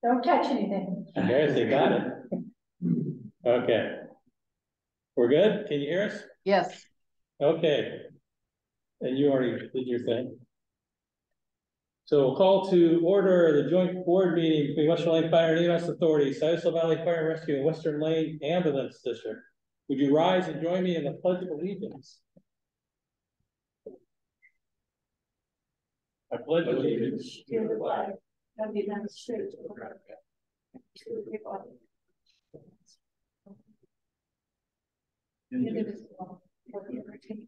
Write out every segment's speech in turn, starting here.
Don't touch anything. There's they got it. Okay. We're good? Can you hear us? Yes. Okay. And you already did your thing. So we'll call to order the joint board meeting between Western Lane Fire and EMS Authority, Scioto Valley Fire and Rescue, and Western Lane Ambulance District. Would you rise and join me in the Pledge of Allegiance? I pledge allegiance To the flag of the United States of America. To the republic. Indivisible, with liberty.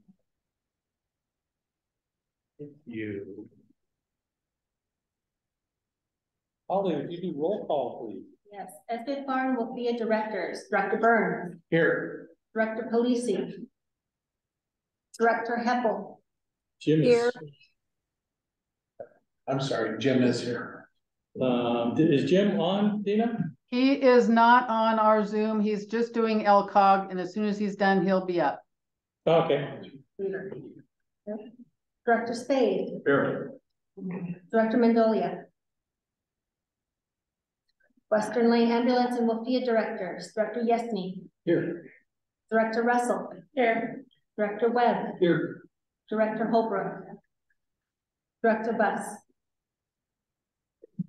You. Holly, would you do roll call, please? Yes, SVFR and WLFEA directors, Director Burns, Here. Director Polisi, Director Heppel. Jim Here. I'm sorry, Jim is here. Is Jim on, Dina? He is not on our Zoom. He's just doing LCOG, and as soon as he's done, he'll be up. Okay. Director Spade, Here. Director Mendolia. Western Lane Ambulance and WLFEA directors, Director Yesney, Here. Director Russell. Here. Director Webb, Here. Director Holbrook, Director Buss.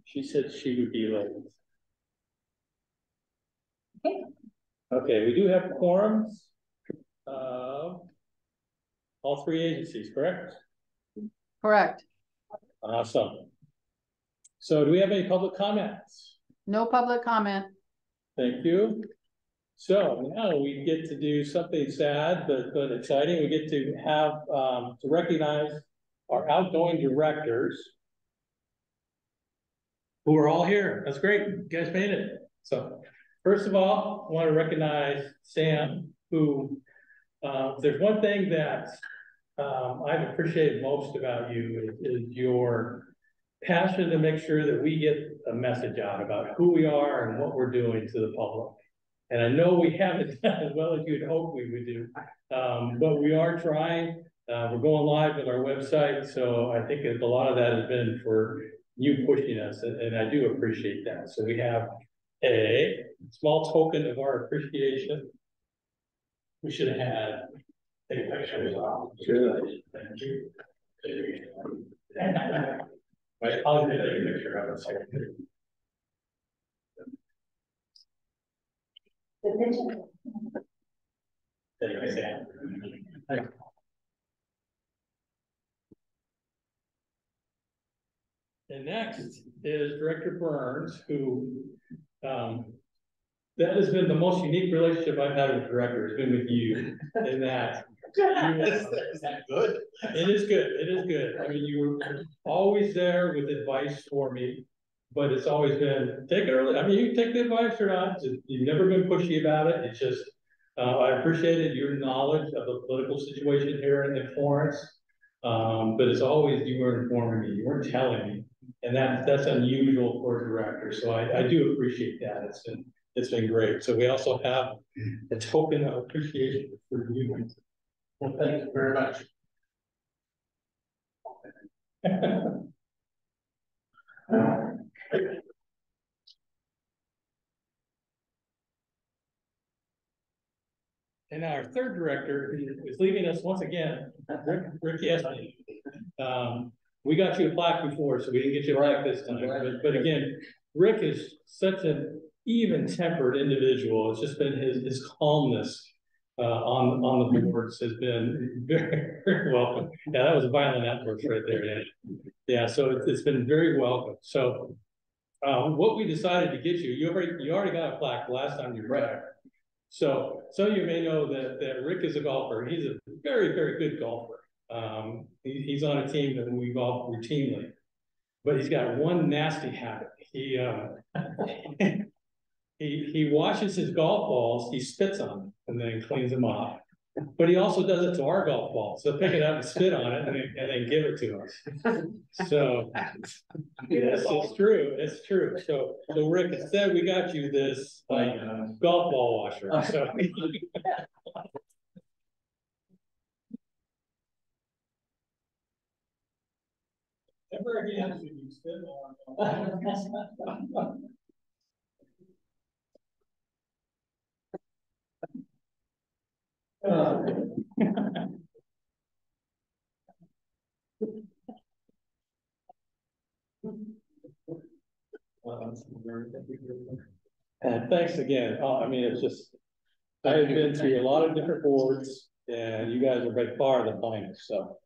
She said she would be late. Okay. Okay, we do have quorums. All three agencies, correct? Correct. Awesome. So do we have any public comments? No public comment. Thank you. So now we get to do something sad but exciting. We get to have to recognize our outgoing directors who are all here. That's great. You guys made it. So first of all, I want to recognize Sam, who there's one thing that I've appreciated most about you is your passion to make sure that we get a message out about who we are and what we're doing to the public. And I know we haven't done as well as you'd hope we would do, but we are trying. We're going live with our website, so I think a lot of that has been for you pushing us, and I do appreciate that. So we have a small token of our appreciation. We should have had take a picture as well. Sure. Thank you. I'll take a picture of it. Anyway, Sam. And next is Director Burns, who that has been the most unique relationship I've had with the director, has been with you, in that. Is that good? It is good. It is good. I mean, you were always there with advice for me, but it's always been take it early. I mean, you can take the advice or not. You've never been pushy about it. It's just I appreciated your knowledge of the political situation here in Florence, but as always, you were informing me. You weren't telling me, and that's unusual for a director. So I do appreciate that. It's been great. So we also have a token of appreciation for you. Well, thank you very much. And our third director is leaving us once again, Rick Yesney. We got you a plaque before, so we didn't get you a plaque this time. But again, Rick is such an even-tempered individual. It's just been his calmness on the boards has been very, very welcome. Yeah, that was a violent outburst right there. Yeah, so it's been very welcome. So what we decided to get you already got a plaque the last time you were there. So some of you may know that Rick is a golfer. He's a very, very good golfer. He's on a team that we golf routinely, but he's got one nasty habit. He washes his golf balls, he spits on them and then cleans them off. But he also does it to our golf balls. So pick it up and spit on it and then give it to us. So yes, it's true. It's true. So Rick, instead we got you this golf ball washer. So never again should you spit on. And thanks again. I mean, it's just, I've been through a lot of different boards and you guys are by far the finest, so.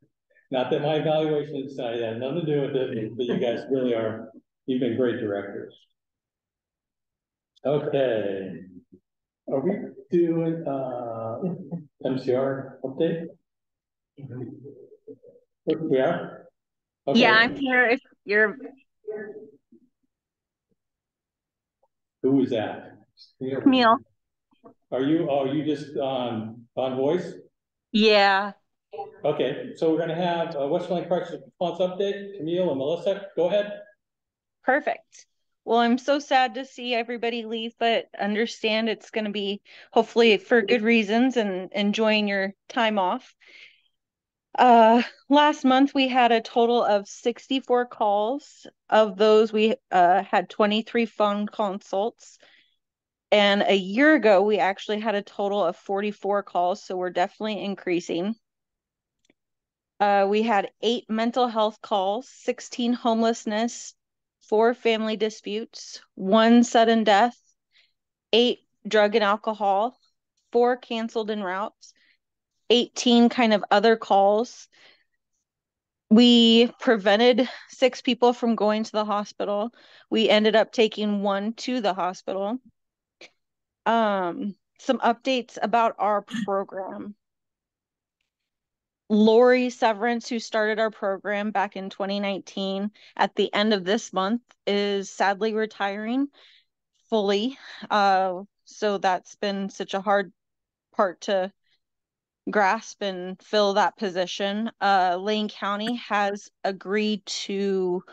Not that my evaluation inside had nothing to do with it, but you guys really are, you've been great directors. Okay. Are we doing, MCR update? We are? Okay. Yeah, I'm here if you're, Who is that? Camille. Are you, oh, you just on voice? Yeah, Okay, so we're gonna have Westmoreland Crisis Response Update, Camille and Melissa, go ahead. perfect. Well, I'm so sad to see everybody leave, but understand it's going to be hopefully for good reasons and enjoying your time off. Last month we had a total of 64 calls. Of those, we had 23 phone consults. And a year ago, we actually had a total of 44 calls, so we're definitely increasing. We had 8 mental health calls, 16 homelessness, 4 family disputes, 1 sudden death, 8 drug and alcohol, 4 canceled en routes, 18 kind of other calls. We prevented 6 people from going to the hospital. We ended up taking 1 to the hospital. Some updates about our program. Lori Severance, who started our program back in 2019, at the end of this month is sadly retiring fully. So that's been such a hard part to grasp and fill that position. Lane County has agreed to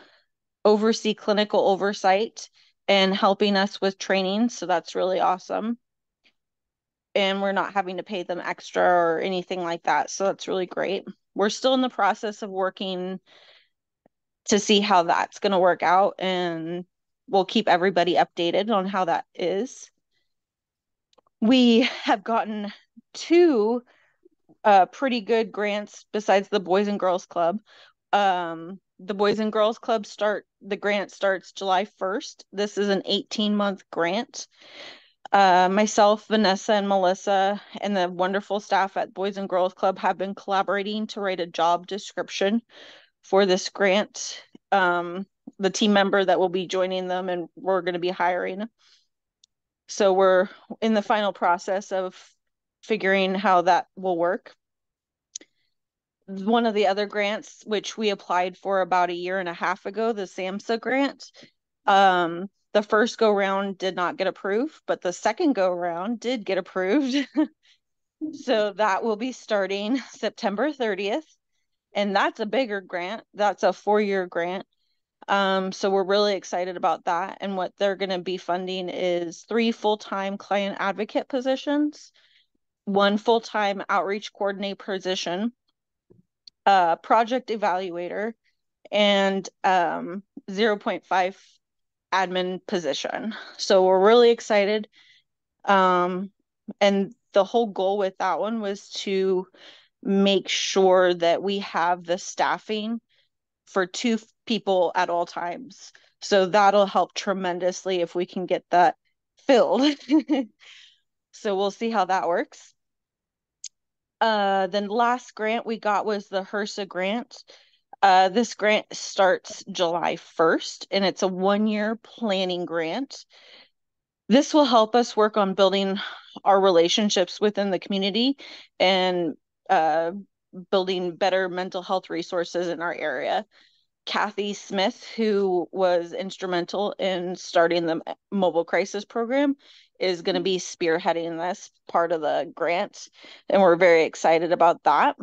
oversee clinical oversight and helping us with training, so that's really awesome. And we're not having to pay them extra or anything like that, so that's really great. We're still in the process of working to see how that's going to work out, and we'll keep everybody updated on how that is. We have gotten 2 pretty good grants besides the Boys and Girls Club. The Boys and Girls Club the grant starts July 1st. This is an 18-month grant. Myself, Vanessa, and Melissa, and the wonderful staff at Boys and Girls Club have been collaborating to write a job description for this grant. The team member that will be joining them and we're going to be hiring. So we're in the final process of figuring how that will work. One of the other grants, which we applied for about a year and a half ago, the SAMHSA grant, the first go round did not get approved, but the second go round did get approved. So that will be starting September 30th. And that's a bigger grant. That's a 4-year grant. So we're really excited about that. And what they're going to be funding is 3 full-time client advocate positions, 1 full-time outreach coordinator position, project evaluator, and 0.5 admin position. So we're really excited. And the whole goal with that one was to make sure that we have the staffing for 2 people at all times. So that'll help tremendously if we can get that filled. So we'll see how that works. Then last grant we got was the HRSA grant. This grant starts July 1st, and it's a 1-year planning grant. This will help us work on building our relationships within the community and building better mental health resources in our area. Kathy Smith, who was instrumental in starting the mobile crisis program, is going to be spearheading this part of the grant, and we're very excited about that.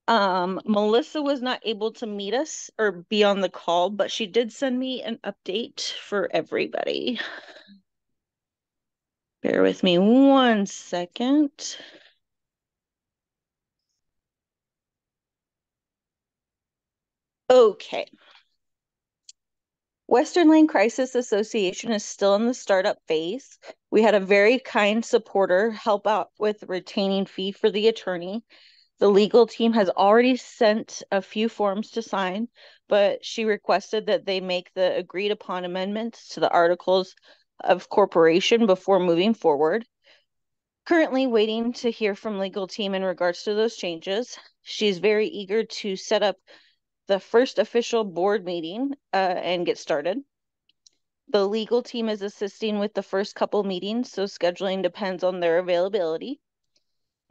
Melissa was not able to meet us or be on the call, but she did send me an update for everybody. Bear with me 1 second. Okay. Western Lane Crisis Association is still in the startup phase. We had a very kind supporter help out with retaining fee for the attorney. The legal team has already sent a few forms to sign, but she requested that they make the agreed upon amendments to the articles of corporation before moving forward. Currently waiting to hear from legal team in regards to those changes. She's very eager to set up the first official board meeting and get started. The legal team is assisting with the first couple meetings, so scheduling depends on their availability.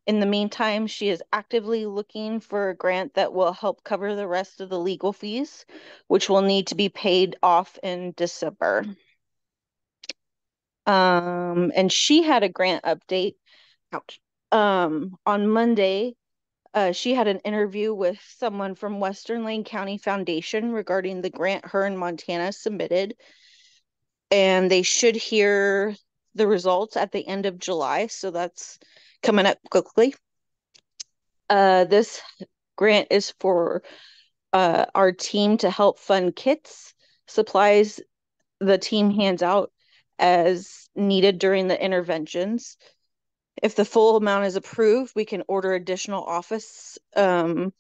In the meantime, she is actively looking for a grant that will help cover the rest of the legal fees, which will need to be paid off in December. And she had a grant update out. On Monday, she had an interview with someone from Western Lane County Foundation regarding the grant her and Montana submitted. And they should hear the results at the end of July. So that's coming up quickly. This grant is for our team to help fund kits, supplies the team hands out as needed during the interventions. If the full amount is approved, we can order additional Office, Microsoft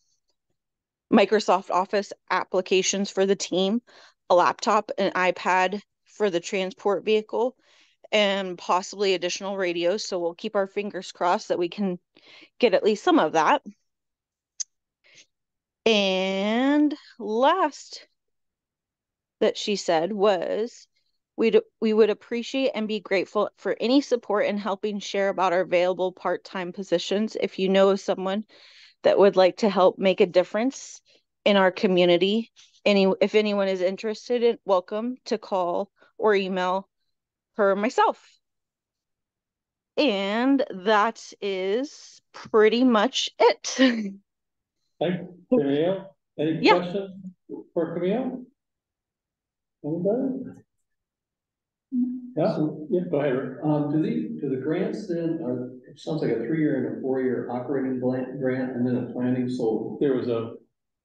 Office applications for the team, a laptop, an iPad for the transport vehicle, and possibly additional radios. So we'll keep our fingers crossed that we can get at least some of that. And last that she said was, we would appreciate and be grateful for any support in helping share about our available part-time positions. If you know of someone that would like to help make a difference in our community, if anyone is interested, welcome to call or email her myself. And that is pretty much it. Thanks, Camille. Any Yeah. questions for Camille? Anybody? Yeah, yeah, go ahead, Rick. Do the grants then, it sounds like a 3-year and a 4-year operating grant and then a planning, so. There was a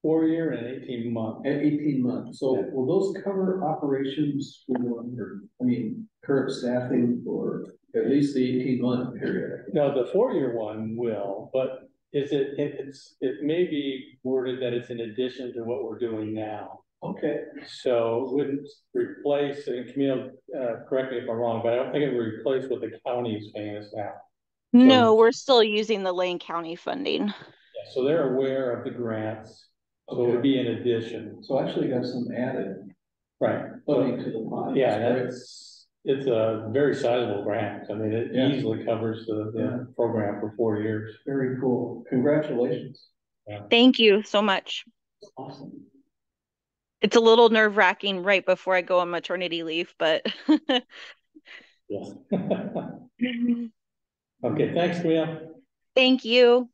4-year and 18-month. At 18 months, so Yeah. will those cover operations for, current staffing for at least the 18-month period? No, the 4-year one will, but it may be worded that it's in addition to what we're doing now. Okay. So it wouldn't replace, and Camille, correct me if I'm wrong, but I don't think it would replace what the county is paying us now. No, we're still using the Lane County funding. Yeah, so they're aware of the grants, so it would be in addition. So actually got some added Right. funding to the pot. Yeah, it's a very sizable grant. I mean, it easily covers the program for 4 years. Very cool. Congratulations. Yeah. Thank you so much. Awesome. It's a little nerve-wracking right before I go on maternity leave, but Yes. Okay, thanks, Camille. thank you.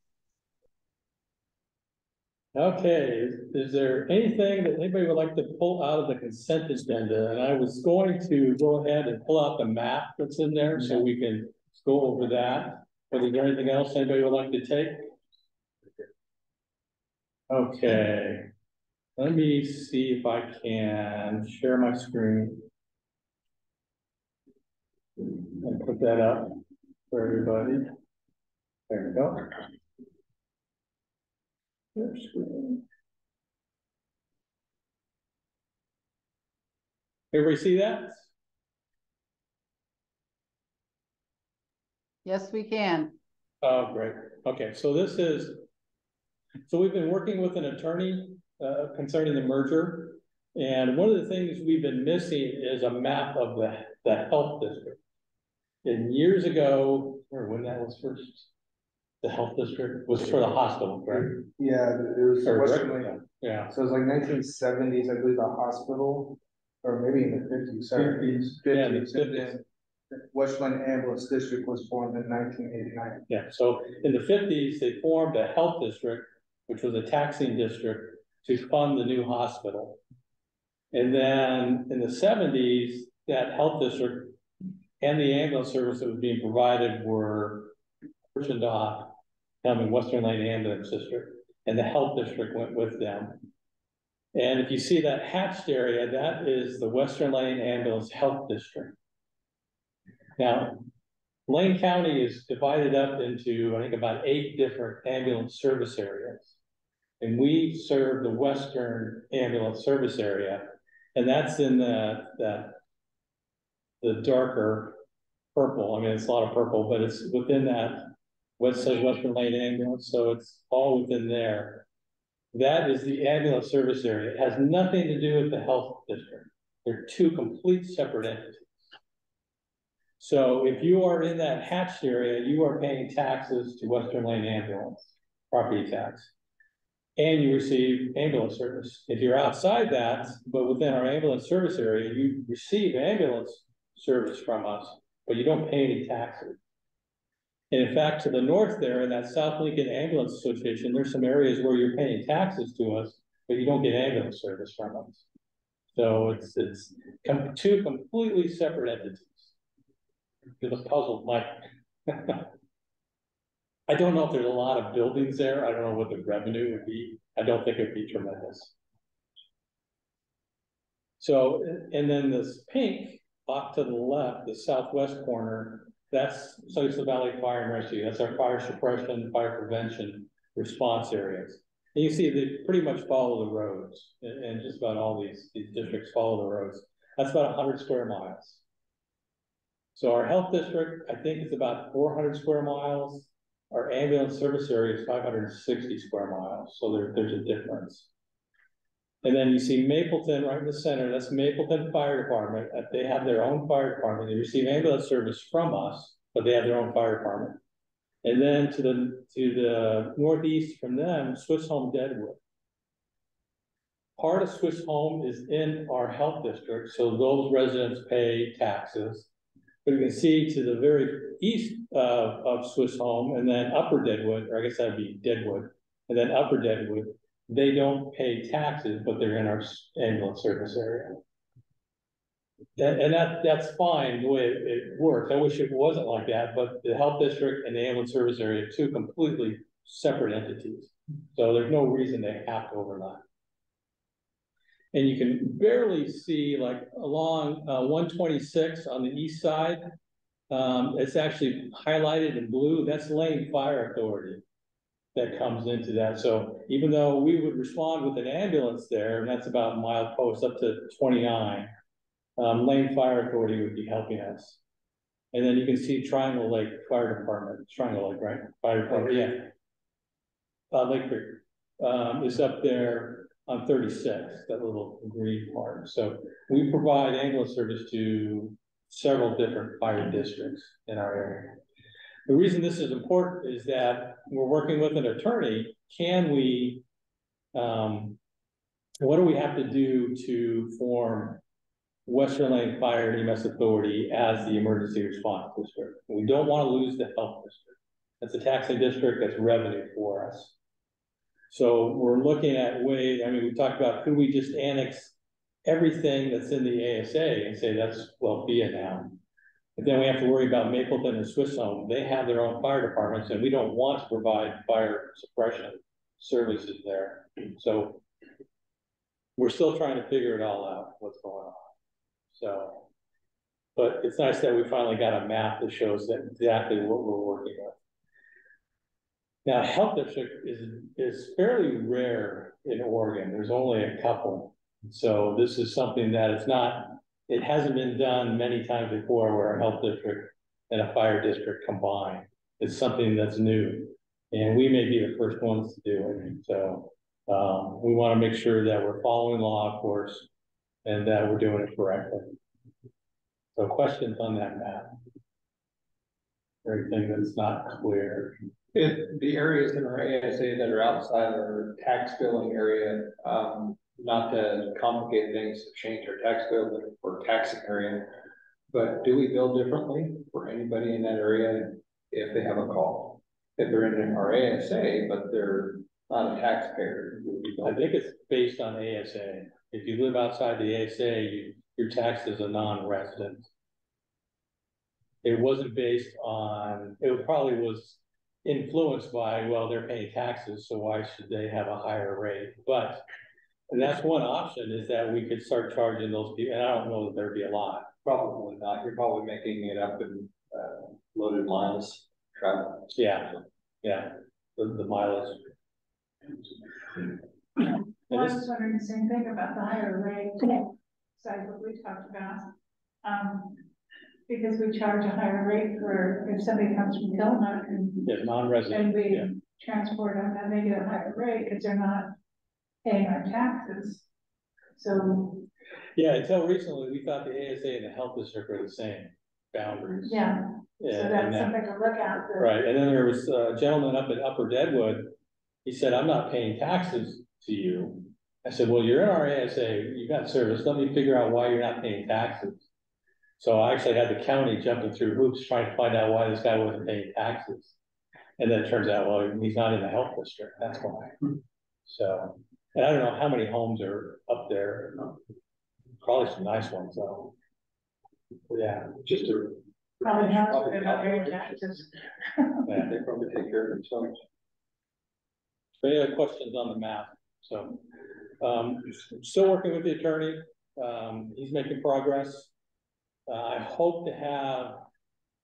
Okay, is there anything that anybody would like to pull out of the consent agenda? And I was going to go ahead and pull out the map that's in there so we can go over that. But is there anything else anybody would like to take? Okay, let me see if I can share my screen and put that up for everybody. There we go. Share screen. Everybody see that? Yes, we can. Oh, great. Okay, so we've been working with an attorney concerning the merger. And one of the things we've been missing is a map of the health district. And years ago, or when that was first, the health district was for the hospital, correct? Yeah, it was Western Lane. Yeah. So it was like 1970s, I believe, the hospital, or maybe in the 50s, sorry. 50s. And then Western Lane Ambulance District was formed in 1989. Yeah, so in the 50s, they formed a health district, which was a taxing district to fund the new hospital. And then in the 70s, that health district and the ambulance service that was being provided were portioned off, becoming Western Lane Ambulance District, and the health district went with them. And if you see that hatched area, that is the Western Lane Ambulance Health District. Now, Lane County is divided up into, I think, about 8 different ambulance service areas. And we serve the Western Ambulance Service Area, and that's in the darker purple. I mean, it's a lot of purple, but it's within that, what says Western Lane Ambulance, so it's all within there. That is the ambulance service area. It has nothing to do with the health district. They're 2 complete separate entities. So if you are in that hatched area, you are paying taxes to Western Lane Ambulance, property tax, and you receive ambulance service. If you're outside that, but within our ambulance service area, you receive ambulance service from us, but you don't pay any taxes. And in fact, to the north there, in that South Lincoln Ambulance Association, there's some areas where you're paying taxes to us, but you don't get ambulance service from us. So it's 2 completely separate entities. You're the puzzled, Mike. I don't know if there's a lot of buildings there. I don't know what the revenue would be. I don't think it'd be tremendous. So, and then this pink off to the left, the southwest corner, that's Sosa Valley Fire and Rescue. That's our fire suppression, fire prevention response areas. And you see they pretty much follow the roads, and just about all these districts follow the roads. That's about 100 square miles. So our health district, I think, is about 400 square miles. Our ambulance service area is 560 square miles. So there's a difference. And then you see Mapleton right in the center. That's Mapleton Fire Department. They have their own fire department. They receive ambulance service from us, but they have their own fire department. And then to the northeast from them, Swiss Home Deadwood. Part of Swiss Home is in our health district, so those residents pay taxes. But you can see to the very east of Swiss Home, and then Upper Deadwood, or I guess that'd be Deadwood, and then Upper Deadwood, they don't pay taxes, but they're in our ambulance service area. And that's fine the way it works. I wish it wasn't like that, but the health district and the ambulance service area are 2 completely separate entities. So there's no reason they have to overlap. And you can barely see, like along 126 on the east side, it's actually highlighted in blue. That's Lane Fire Authority that comes into that. So even though we would respond with an ambulance there, and that's about milepost up to 29, Lane Fire Authority would be helping us. And then you can see Triangle Lake Fire Department, Triangle Lake, right? Fire Department, yeah. Lake Creek is up there on 36, that little green part. So we provide ambulance service to several different fire districts in our area. The reason this is important is that we're working with an attorney. Can we, what do we have to do to form Western Lane Fire and EMS Authority as the emergency response district? We don't want to lose the health district. That's a taxing district, that's revenue for us. So we're looking at ways, I mean, we talked about, could we just annex everything that's in the ASA and say that's WLFEA now? But then we have to worry about Mapleton and Swiss Home. They have their own fire departments, and we don't want to provide fire suppression services there. So we're still trying to figure it all out, what's going on. So, but it's nice that we finally got a map that shows that exactly what we're working with. Now, health district is fairly rare in Oregon. There's only a couple. So this is something that it hasn't been done many times before where a health district and a fire district combine. It's something that's new. And we may be the first ones to do it. So we want to make sure that we're following law, of course, and that we're doing it correctly. So questions on that map? Everything that's not clear. The areas in our ASA that are outside our tax billing area, not to complicate things, to change our tax bill or taxing area, but do we bill differently for anybody in that area if they have a call? If they're in our ASA, but they're not a taxpayer? I think it's based on ASA. If you live outside the ASA, you're taxed as a non-resident. It wasn't based on, it probably was influenced by, well, they're paying taxes, so why should they have a higher rate? But And that's one option, is that we could start charging those people, and I don't know that there'd be a lot. Probably not, you're probably making it up in, loaded miles travel. Yeah, yeah, the mileage. Well, I was wondering the same thing about the higher rate, besides what we talked about. Because we charge a higher rate for, if somebody comes from Tillamook and Yeah, non-resident, and we yeah. transport them, and they get a higher rate because they're not paying our taxes. So, Yeah, until recently, we thought the ASA and the health district were the same boundaries. yeah, Yeah, so and that's that- something to look at. Right, and then there was a gentleman up at Upper Deadwood, he said, I'm not paying taxes to you. I said, well, you're in our ASA, you got service, let me figure out why you're not paying taxes. So I actually had the county jumping through hoops trying to find out why this guy wasn't paying taxes. And then it turns out, well, he's not in the health district, that's why. So, and I don't know how many homes are up there, probably some nice ones, though. Yeah, Just to. Probably not, they're not paying taxes. yeah. They probably take care of themselves. Any other questions on the map? So, still working with the attorney. He's making progress. I hope to have,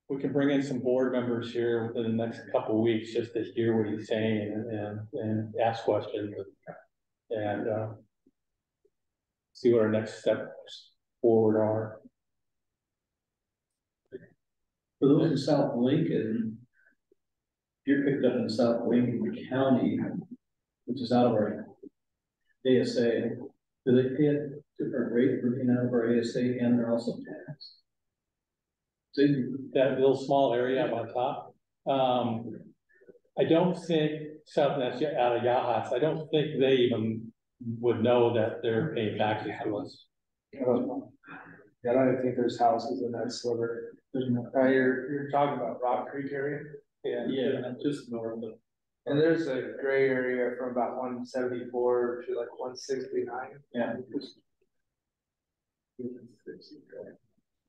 we can bring in some board members here within the next couple of weeks just to hear what he's saying and ask questions and see what our next steps forward are. For those in South Lincoln, you're picked up in South Lincoln County, which is out of our ASA. Do they pay a different rate for being out of our ASA and they're also taxed? So That little small area up on top. I don't think South, that's out of Yahats, I don't think they even would know that they're paying taxes to us. I don't know. Yeah, I don't even think there's houses in that sliver. You're talking about Rock Creek area? yeah, just north of. And there's a gray area from about 174 to like 169. Yeah.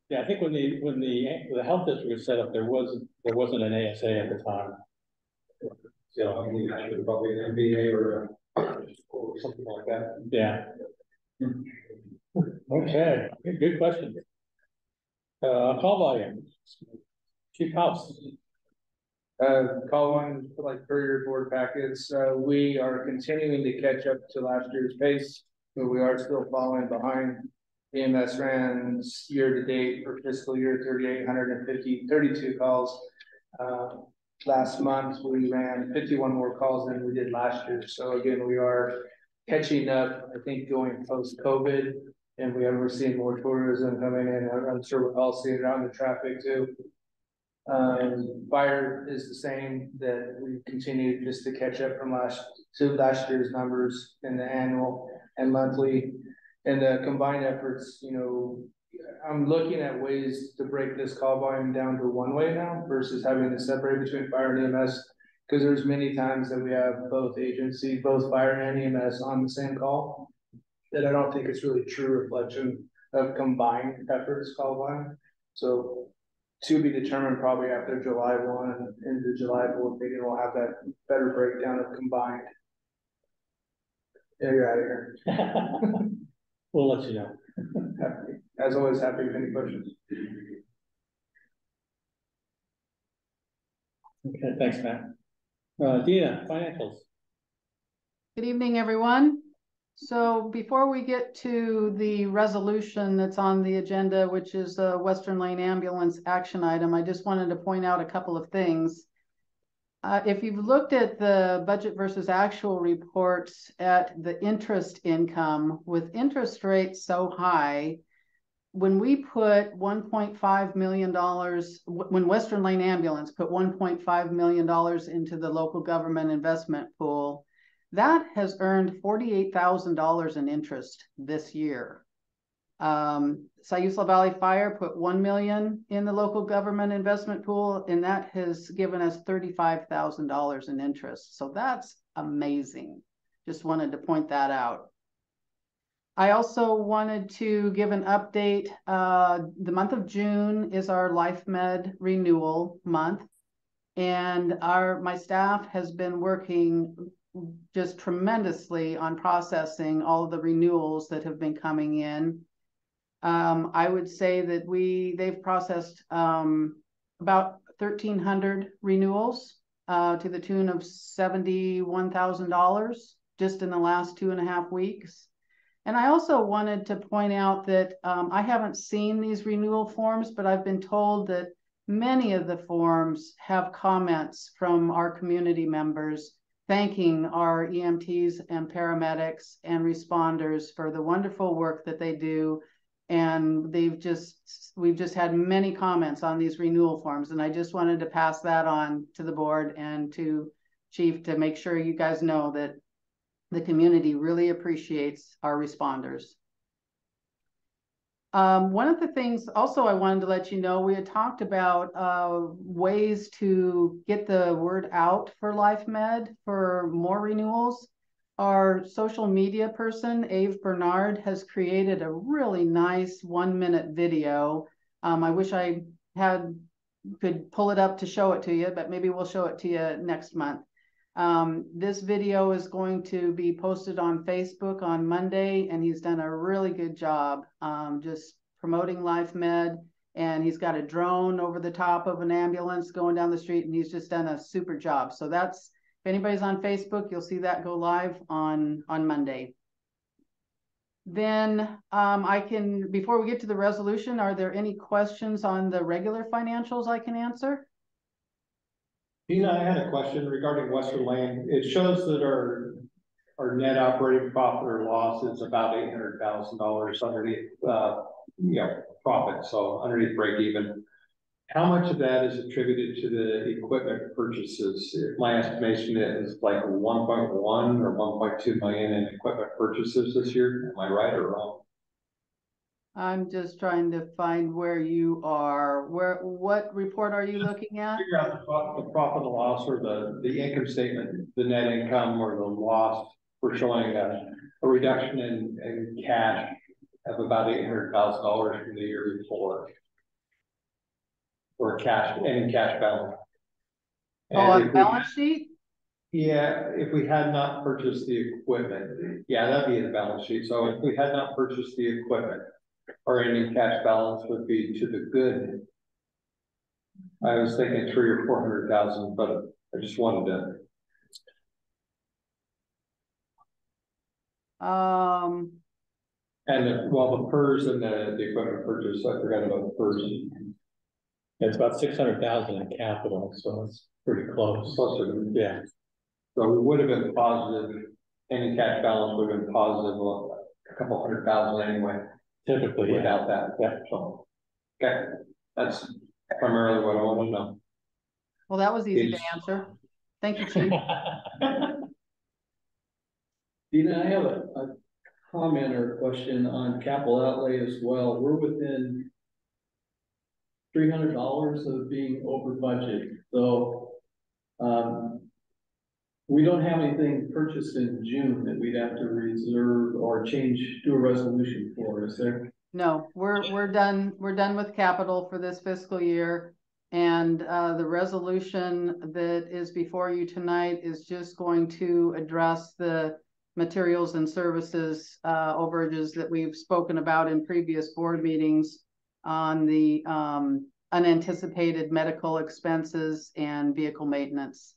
Yeah, I think when the health district was set up, there wasn't an ASA at the time. So I mean, I should probably an MBA or something like that. Yeah. Okay, good question. Call volume. Chief House. Call one for like per your board packets. We are continuing to catch up to last year's pace, but we are still falling behind. EMS ran year to date for fiscal year 32 calls. Last month we ran 51 more calls than we did last year. So again, we are catching up, I think, going post-COVID, and we're seeing more tourism coming in. I'm sure we're all seeing it out in the traffic too. Fire is the same, that we continue just to catch up from last year's numbers in the annual and monthly. And the combined efforts, you know, I'm looking at ways to break this call volume down to one way now versus having to separate between fire and EMS, because there's many times that we have both agencies, both fire and EMS on the same call, that I don't think it's really true reflection of combined efforts call volume. So to be determined probably after July 1 into July 4, maybe we'll have that better breakdown of combined. Yeah, you're out of here. We'll let you know. Happy. As always, happy with any questions. Okay, thanks, Matt. Dina, financials. Good evening, everyone. So before we get to the resolution that's on the agenda, which is the Western Lane Ambulance action item, I just wanted to point out a couple of things. If you've looked at the budget versus actual reports at the interest income, with interest rates so high, when we put $1.5 million, when Western Lane Ambulance put $1.5 million into the local government investment pool, that has earned $48,000 in interest this year. Sayula Valley Fire put $1 million in the local government investment pool, and that has given us $35,000 in interest. So that's amazing. Just wanted to point that out. I also wanted to give an update. The month of June is our LifeMed renewal month, and my staff has been working just tremendously on processing all of the renewals that have been coming in. I would say that they've processed about 1,300 renewals to the tune of $71,000 just in the last 2.5 weeks. And I also wanted to point out that I haven't seen these renewal forms, but I've been told that many of the forms have comments from our community members thanking our EMTs and paramedics and responders for the wonderful work that they do. And we've just had many comments on these renewal forms. And I just wanted to pass that on to the board and to Chief to make sure you guys know that the community really appreciates our responders. One of the things also I wanted to let you know, we had talked about ways to get the word out for LifeMed for more renewals. Our social media person, Ave Bernard, has created a really nice 1-minute video. I wish I could pull it up to show it to you, but maybe we'll show it to you next month. This video is going to be posted on Facebook on Monday, and he's done a really good job just promoting LifeMed. And he's got a drone over the top of an ambulance going down the street, and he's just done a super job. So that's, if anybody's on Facebook, you'll see that go live on Monday. Then before we get to the resolution, are there any questions on the regular financials I can answer? Dina, I had a question regarding Western Lane. It shows that our net operating profit or loss is about $800,000 underneath, profit. So underneath break even. How much of that is attributed to the equipment purchases? My estimation is like 1.1 or 1.2 million in equipment purchases this year. Am I right or wrong? I'm just trying to find where you are. What report are you looking at? Figure out the profit or loss or the income statement, the net income or the loss. We're showing a reduction in cash of about $800,000 from the year before. Or any cash balance. On balance sheet? Yeah, if we had not purchased the equipment, yeah, that'd be the balance sheet. So if we had not purchased the equipment, or any cash balance would be to the good. I was thinking 300,000 or 400,000, but I just wanted to. And the PERS and the equipment purchase, I forgot about the PERS. It's about 600,000 in capital, so it's pretty close. Closer, yeah. So we would have been positive. Any cash balance would have been positive, a couple 100,000 anyway. Typically, without that. Yeah. So, okay, that's primarily what I want to know. Well, that was easy to answer. Thank you, Chief. Dina, I have a comment or a question on capital outlay as well. We're within $300 of being over budget. So we don't have anything purchased in June that we'd have to reserve or do a resolution for, is there? No, we're done with capital for this fiscal year. And the resolution that is before you tonight is just going to address the materials and services overages that we've spoken about in previous board meetings on the unanticipated medical expenses and vehicle maintenance.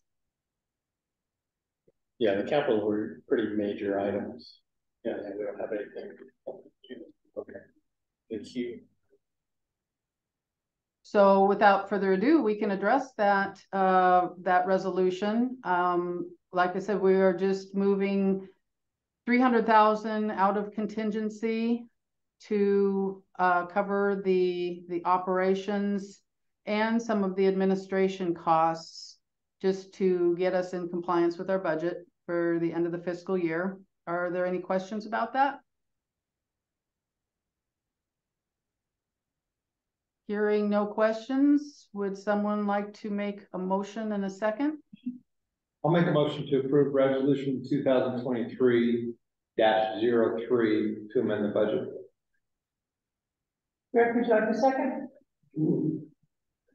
Yeah, the capital were pretty major items. Yeah, we don't have anything. Okay. Thank you. So without further ado, we can address that resolution. Like I said, we are just moving 300,000 out of contingency to cover the operations and some of the administration costs, just to get us in compliance with our budget for the end of the fiscal year. Are there any questions about that? Hearing no questions, would someone like to make a motion in a second? I'll make a motion to approve resolution 2023-03 to amend the budget. Rick, would you like a second?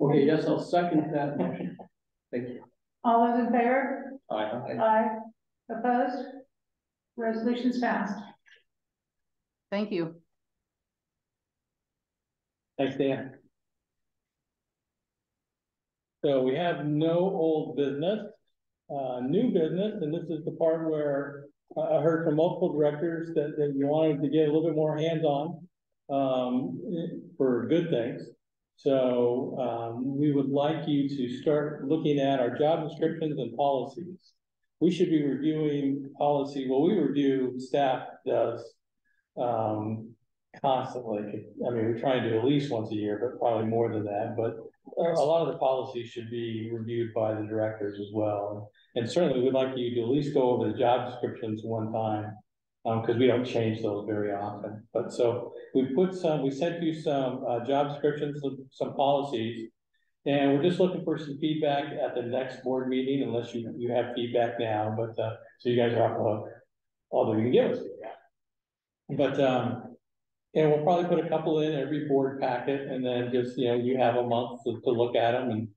Okay, yes, I'll second that motion. Thank you. All those in favor? Aye. Aye. Opposed? Resolution's passed. Thank you. Thanks, Dan. So we have no old business, new business, and this is the part where I heard from multiple directors that you wanted to get a little bit more hands-on for good things. So we would like you to start looking at our job descriptions and policies. We should be reviewing policy. Well, we review, staff does constantly. I mean, we try and do at least once a year, but probably more than that. But a lot of the policies should be reviewed by the directors as well. And certainly we'd like you to at least go over the job descriptions one time, because we don't change those very often. But so we sent you some job descriptions, some policies, and we're just looking for some feedback at the next board meeting, unless you have feedback now. But so you guys are off the hook, although you can give us feedback. But and we'll probably put a couple in every board packet, and then just, you have a month to look at them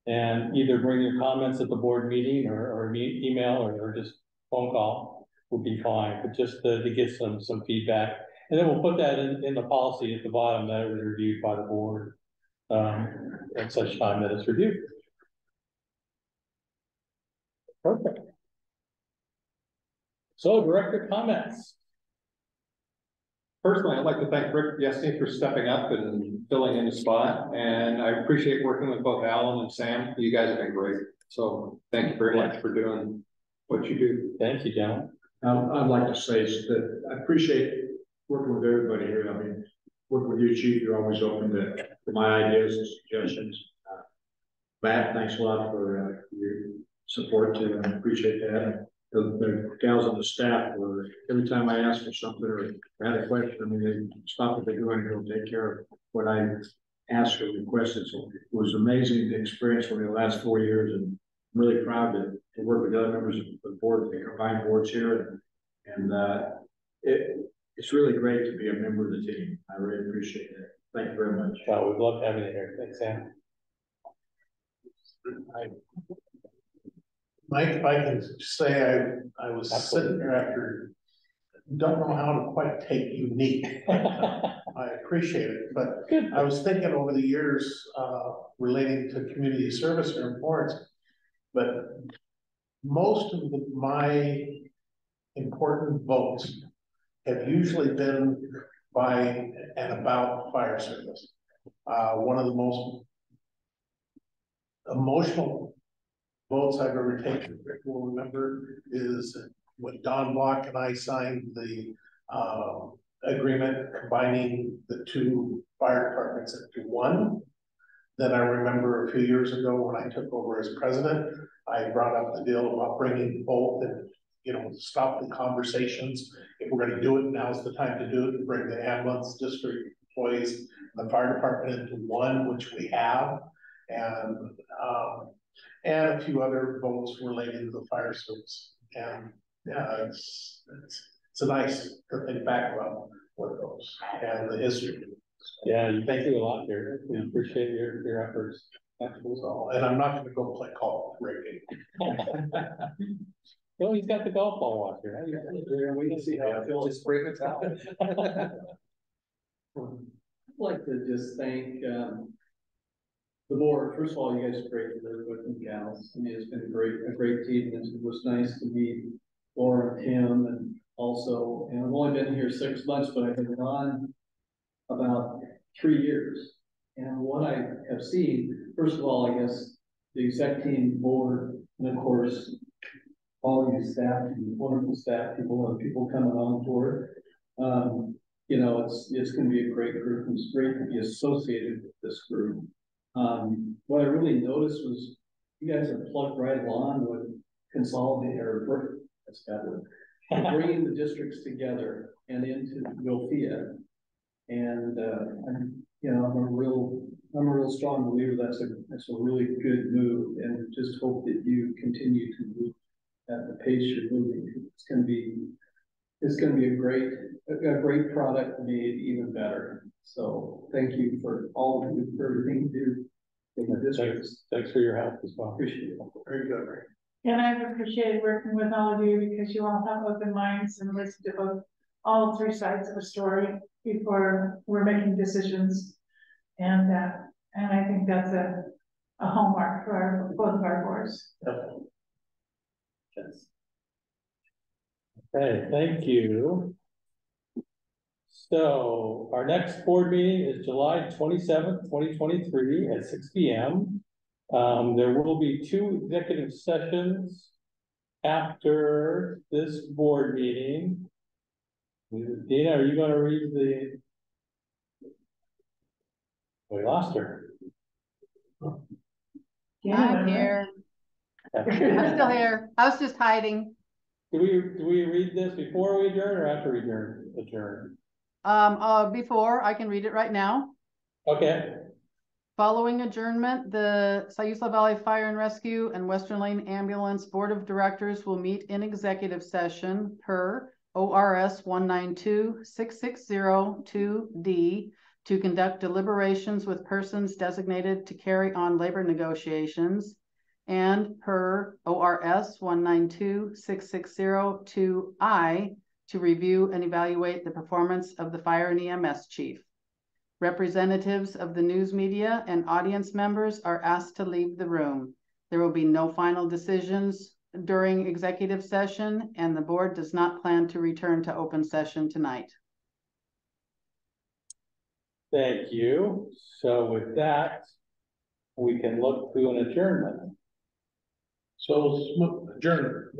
and either bring your comments at the board meeting or email or just phone call would be fine, but just to get some feedback. And then we'll put that in the policy at the bottom that it was reviewed by the board at such time that it's reviewed. Perfect. So director comments. Personally, I'd like to thank Rick Yesney for stepping up and filling in the spot, and I appreciate working with both Alan and Sam. You guys have been great, so thank you very much for doing what you do. Thank you, gentlemen. I'd like to say that I appreciate working with everybody here. I mean, working with you, Chief, you're always open to my ideas and suggestions. Matt, thanks a lot for your support too. I appreciate that. The gals on the staff were, every time I asked for something or had a question, I mean, they stop what they're doing and go take care of what I asked or requested. So it was amazing the experience for the last 4 years, and I'm really proud to work with other members of the board, the combined boards here. And it's really great to be a member of the team. I really appreciate it. Thank you very much. Oh, we'd love having you here. Thanks, Sam. Mike, if I can say, I was sitting there after, don't know how to quite take unique. I appreciate it, but I was thinking over the years relating to community service or importance, but most of my important votes have usually been by and about fire service. One of the most emotional votes I've ever taken, Rick will remember, is when Don Block and I signed the agreement combining the two fire departments into one. Then I remember a few years ago when I took over as president, I brought up the deal about bringing both and, stop the conversations. If we're going to do it, now's the time to do it, and bring the ambulance district employees and the fire department into one, which we have. And a few other votes related to the fire service. And yeah, it's a nice to think back about what those and the history. Yeah, you thank you a lot here. We appreciate your efforts. Absolutely. And I'm not going to go play golf with Rick. Well, he's got the golf ball watcher. We can see how it feels. Just bring it out. I'd like to just thank the board. First of all, you guys are great to live with, and gals. I mean, it's been a great team. It was nice to meet Laura and Tim, and also, and I've only been here 6 months, but I've been on about 3 years. And what I have seen, first of all, I guess the exec team, board, and of course, all of you staff, wonderful staff people, and people coming on board. It's going to be a great group. It's great to be associated with this group. What I really noticed was you guys are plugged right along with consolidating or that's better, bringing the districts together and into WLFEA. And I'm a real strong believer that's a really good move, and just hope that you continue to move at the pace you're moving. It's going to be a great product made even better. So thank you for all of you for everything you do in the district. Thanks for your help as well. Appreciate it. Very good, Rick. And I've appreciated working with all of you because you all have open minds and listen to both, all three sides of a story before we're making decisions. And I think that's a hallmark for both of our boards. Yes. Okay, thank you. So our next board meeting is July 27th, 2023 at 6 p.m. There will be 2 executive sessions after this board meeting. Dina, are you going to read the? We lost her. I'm here. I'm still here. I was just hiding. Do we read this before we adjourn or after we adjourn? Before, I can read it right now. Okay. Following adjournment, the Sayula Valley Fire and Rescue and Western Lane Ambulance Board of Directors will meet in executive session per ORS 192-6602D to conduct deliberations with persons designated to carry on labor negotiations, and per ORS 192-6602I to review and evaluate the performance of the fire and EMS chief. Representatives of the news media and audience members are asked to leave the room. There will be no final decisions during executive session, and the board does not plan to return to open session tonight. Thank you. So with that, we can look to an adjournment. So adjourned.